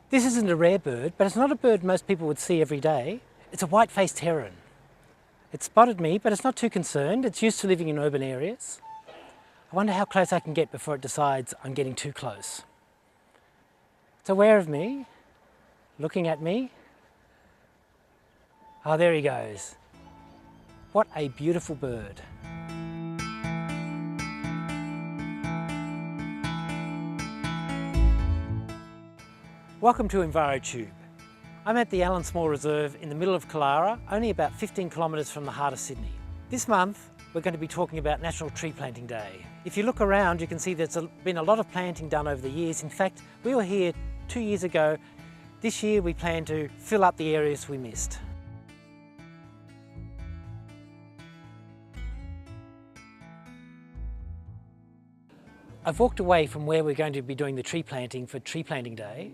This isn't a rare bird, but it's not a bird most people would see every day. It's a white-faced heron. It spotted me, but it's not too concerned. It's used to living in urban areas. I wonder how close I can get before it decides I'm getting too close. It's aware of me, looking at me. Oh, there he goes. What a beautiful bird. Welcome to EnviroTube. I'm at the Allan Small Reserve in the middle of Killara, only about 15 kilometres from the heart of Sydney. This month, we're going to be talking about National Tree Planting Day. If you look around, you can see there's been a lot of planting done over the years. In fact, we were here 2 years ago. This year, we plan to fill up the areas we missed. I've walked away from where we're going to be doing the tree planting for Tree Planting Day,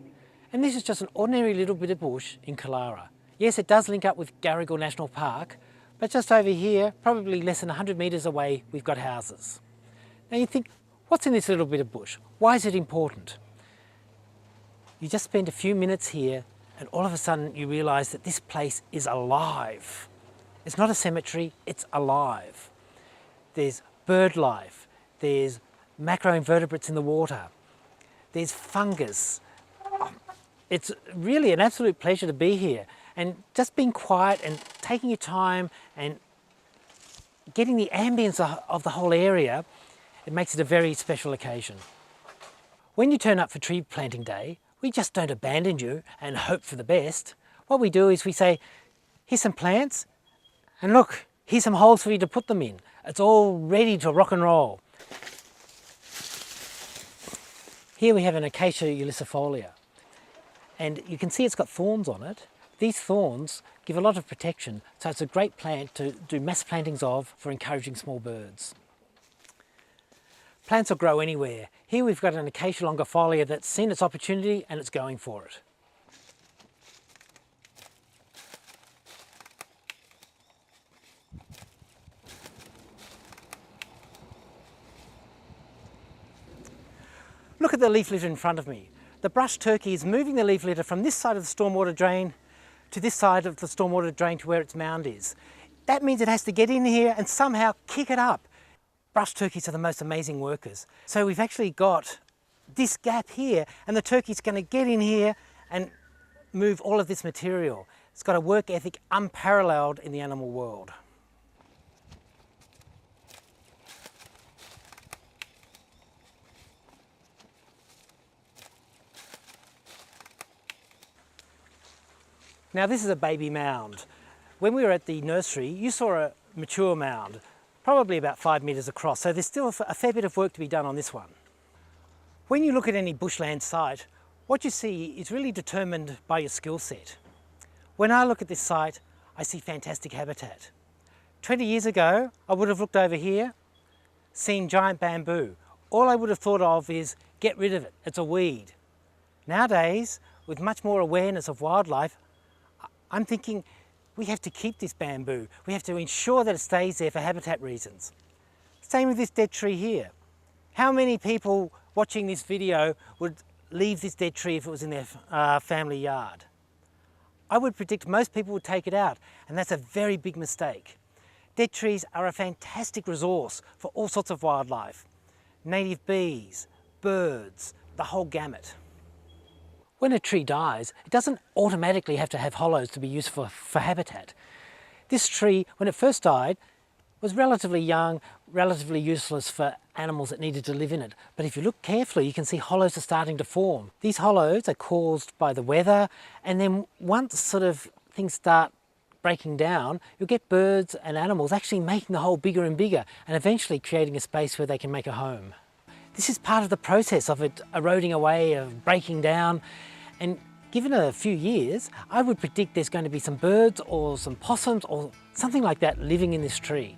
and this is just an ordinary little bit of bush in Killara. Yes, it does link up with Ku-ring-gai National Park, but just over here, probably less than 100 metres away, we've got houses. Now you think, what's in this little bit of bush? Why is it important? You just spend a few minutes here and all of a sudden you realise that this place is alive. It's not a cemetery, it's alive. There's bird life, there's macroinvertebrates in the water, there's fungus. It's really an absolute pleasure to be here, and just being quiet and taking your time and getting the ambience of the whole area, it makes it a very special occasion. When you turn up for Tree Planting Day, we just don't abandon you and hope for the best. What we do is we say, here's some plants, and look, here's some holes for you to put them in. It's all ready to rock and roll. Here we have an Acacia ulicifolia, and you can see it's got thorns on it. These thorns give a lot of protection, so it's a great plant to do mass plantings of for encouraging small birds. Plants will grow anywhere. Here we've got an Acacia longifolia that's seen its opportunity and it's going for it. Look at the leaf litter in front of me. The brush turkey is moving the leaf litter from this side of the stormwater drain to this side of the stormwater drain to where its mound is. That means it has to get in here and somehow kick it up. Brush turkeys are the most amazing workers. So we've actually got this gap here, and the turkey's going to get in here and move all of this material. It's got a work ethic unparalleled in the animal world. Now this is a baby mound. When we were at the nursery, you saw a mature mound, probably about 5 metres across, so there's still a fair bit of work to be done on this one. When you look at any bushland site, what you see is really determined by your skill set. When I look at this site, I see fantastic habitat. 20 years ago, I would have looked over here, seen giant bamboo. All I would have thought of is, get rid of it, it's a weed. Nowadays, with much more awareness of wildlife, I'm thinking we have to keep this bamboo. We have to ensure that it stays there for habitat reasons. Same with this dead tree here. How many people watching this video would leave this dead tree if it was in their family yard? I would predict most people would take it out, and that's a very big mistake. Dead trees are a fantastic resource for all sorts of wildlife. Native bees, birds, the whole gamut. When a tree dies, it doesn't automatically have to have hollows to be useful for habitat. This tree, when it first died, was relatively young, relatively useless for animals that needed to live in it. But if you look carefully, you can see hollows are starting to form. These hollows are caused by the weather, and then once sort of things start breaking down, you'll get birds and animals actually making the hole bigger and bigger, and eventually creating a space where they can make a home. This is part of the process of it eroding away, of breaking down. And given a few years, I would predict there's going to be some birds or some possums or something like that living in this tree.